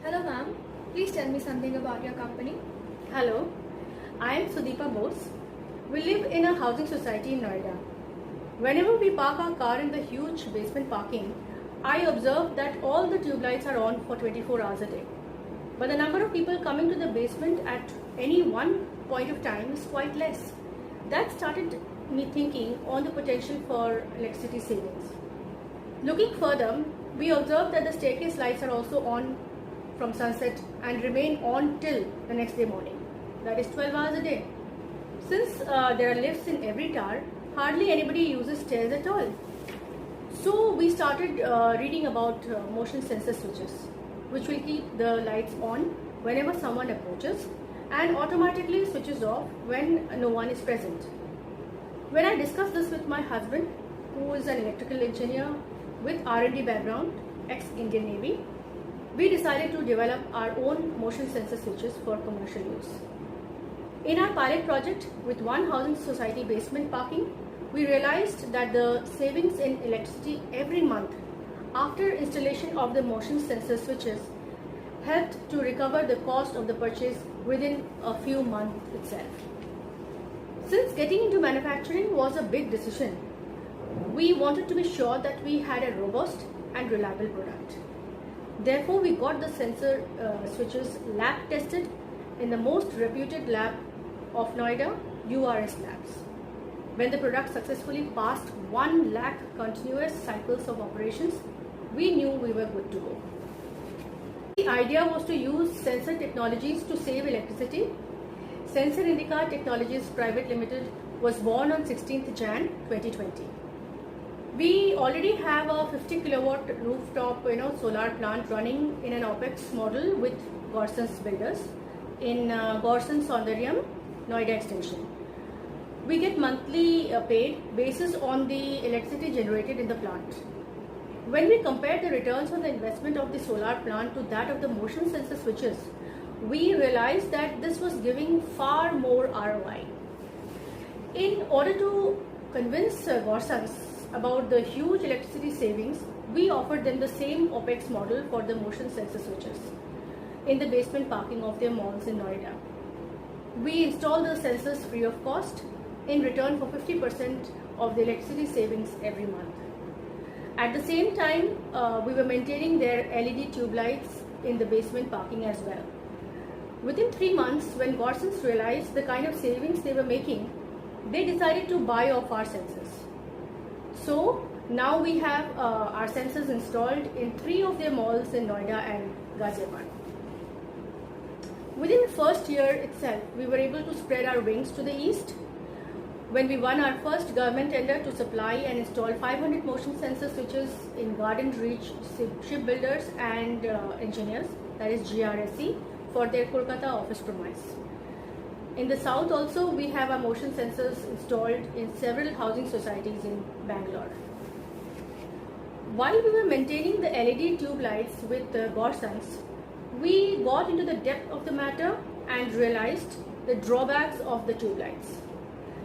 Hello ma'am, please tell me something about your company. Hello, I am Sudeepa Bose. We live in a housing society in Noida. Whenever we park our car in the huge basement parking, I observe that all the tube lights are on for 24 hours a day. But the number of people coming to the basement at any one point of time is quite less. That started me thinking on the potential for electricity savings. Looking further, we observed that the staircase lights are also on from sunset and remain on till the next day morning. That is 12 hours a day. Since there are lifts in every tower, hardly anybody uses stairs at all. So we started reading about motion sensor switches, which will keep the lights on whenever someone approaches and automatically switches off when no one is present. When I discussed this with my husband, who is an electrical engineer with R&D background, ex-Indian Navy, we decided to develop our own motion sensor switches for commercial use. In our pilot project with one housing society basement parking, we realized that the savings in electricity every month after installation of the motion sensor switches helped to recover the cost of the purchase within a few months itself. Since getting into manufacturing was a big decision, we wanted to be sure that we had a robust and reliable product. Therefore, we got the sensor switches lab tested in the most reputed lab of Noida, URS Labs. When the product successfully passed 1 lakh continuous cycles of operations, we knew we were good to go. The idea was to use sensor technologies to save electricity. Sensor Indica Technologies Private Limited was born on 16th Jan 2020. We already have a 50 kilowatt rooftop solar plant running in an OPEX model with Gorsons Builders in Gorsons Saundaryam, Noida Extension. We get monthly paid basis on the electricity generated in the plant. When we compare the returns on the investment of the solar plant to that of the motion sensor switches, we realized that this was giving far more ROI. In order to convince Gorsons about the huge electricity savings, we offered them the same OPEX model for the motion sensor switches in the basement parking of their malls in Noida. We installed the sensors free of cost in return for 50% of the electricity savings every month. At the same time, we were maintaining their LED tube lights in the basement parking as well. Within 3 months, when Gorsons realized the kind of savings they were making, they decided to buy off our sensors. So now we have our sensors installed in 3 of their malls in Noida and Ghaziabad. Within the first year itself, we were able to spread our wings to the east when we won our first government tender to supply and install 500 motion sensor switches in Garden Reach Shipbuilders and Engineers, that is GRSE, for their Kolkata office premise. In the south also, we have our motion sensors installed in several housing societies in Bangalore. While we were maintaining the LED tube lights with Gorsons, we got into the depth of the matter and realized the drawbacks of the tube lights,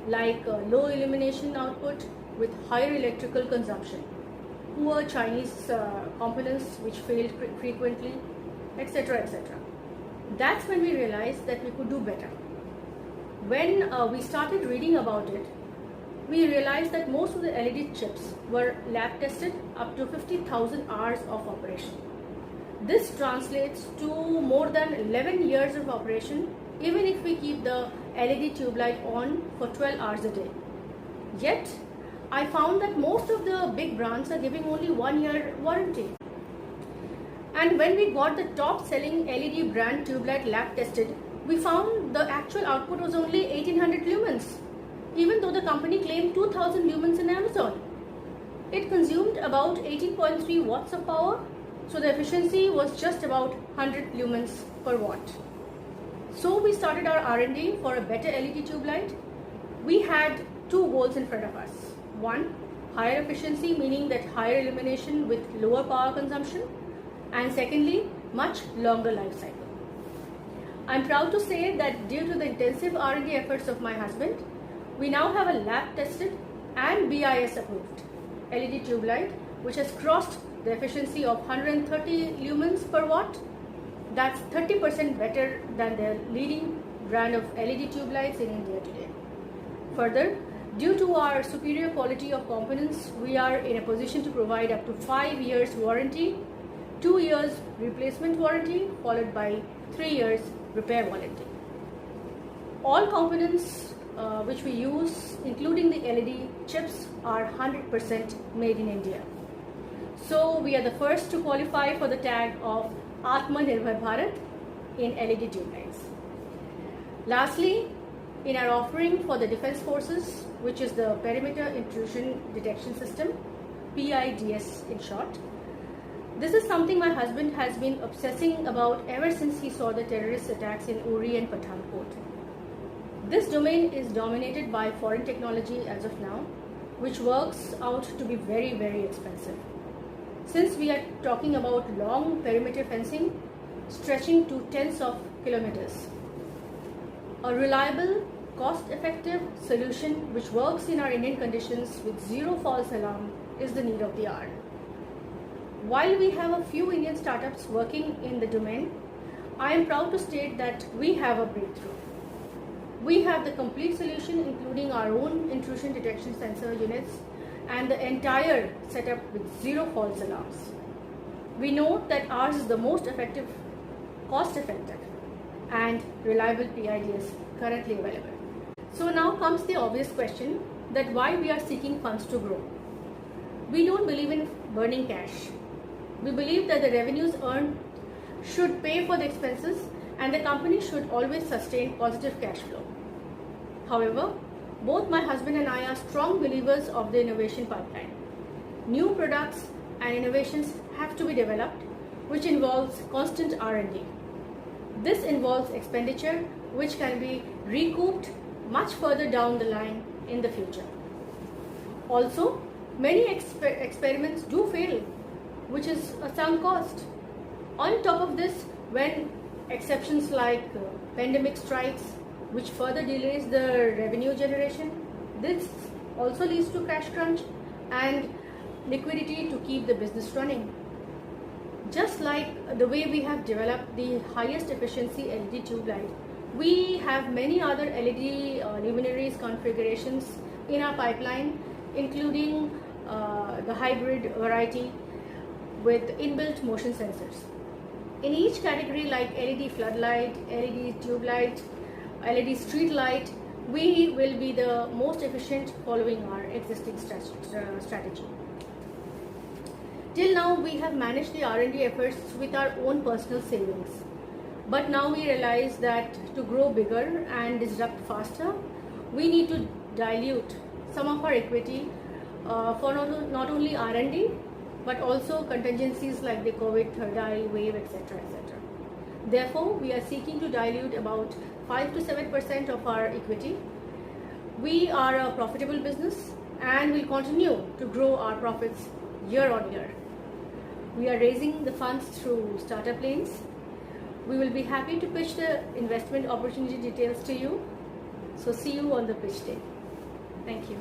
like low illumination output with higher electrical consumption, poor Chinese components which failed frequently, etc. etc. That's when we realized that we could do better. When we started reading about it, we realized that most of the LED chips were lab tested up to 50,000 hours of operation. This translates to more than 11 years of operation, even if we keep the LED tube light on for 12 hours a day. Yet, I found that most of the big brands are giving only 1 year warranty. And when we got the top selling LED brand tube light lab tested, we found the actual output was only 1800 lumens, even though the company claimed 2000 lumens in Amazon. It consumed about 18.3 watts of power, so the efficiency was just about 100 lumens per watt. So we started our R&D for a better LED tube light. We had 2 goals in front of us. 1, higher efficiency, meaning that higher illumination with lower power consumption. And secondly, much longer life cycle. I'm proud to say that due to the intensive R&D efforts of my husband, we now have a lab tested and BIS approved LED tube light which has crossed the efficiency of 130 lumens per watt That's 30% better than the leading brand of LED tube lights in India today. Further, due to our superior quality of components, we are in a position to provide up to 5 years warranty, 2 years replacement warranty, followed by 3 years repair warranty. All components which we use, including the LED chips, are 100% made in India. So we are the first to qualify for the tag of Atmanirbhar Bharat in LED tube lights. Lastly, in our offering for the Defence Forces, which is the Perimeter Intrusion Detection System, PIDS in short, this is something my husband has been obsessing about ever since he saw the terrorist attacks in Uri and Pathankot. This domain is dominated by foreign technology as of now, which works out to be very, very expensive. Since we are talking about long perimeter fencing stretching to tens of kilometers, a reliable, cost-effective solution which works in our Indian conditions with zero false alarm is the need of the hour. While we have a few Indian startups working in the domain, I am proud to state that we have a breakthrough. We have the complete solution, including our own intrusion detection sensor units and the entire setup with zero false alarms. We know that ours is the most effective, cost-effective and reliable PIDS currently available. So now comes the obvious question that why we are seeking funds to grow. We don't believe in burning cash. We believe that the revenues earned should pay for the expenses and the company should always sustain positive cash flow. However, both my husband and I are strong believers of the innovation pipeline. New products and innovations have to be developed, which involves constant R&D. This involves expenditure which can be recouped much further down the line in the future. Also, many experiments do fail, which is a sunk cost. On top of this, when exceptions like pandemic strikes, which further delays the revenue generation, this also leads to cash crunch and liquidity to keep the business running. Just like the way we have developed the highest efficiency LED tube light, we have many other LED luminaries configurations in our pipeline, including the hybrid variety with inbuilt motion sensors. In each category, like LED floodlight, LED tube light, LED street light, we will be the most efficient following our existing strategy. Till now, we have managed the R&D efforts with our own personal savings. But now we realize that to grow bigger and disrupt faster, we need to dilute some of our equity for not only R&D, but also contingencies like the COVID third eye wave, etc., etc. Therefore, we are seeking to dilute about 5 to 7% of our equity. We are a profitable business and will continue to grow our profits year on year. We are raising the funds through startup lanes. We will be happy to pitch the investment opportunity details to you. So see you on the pitch day. Thank you.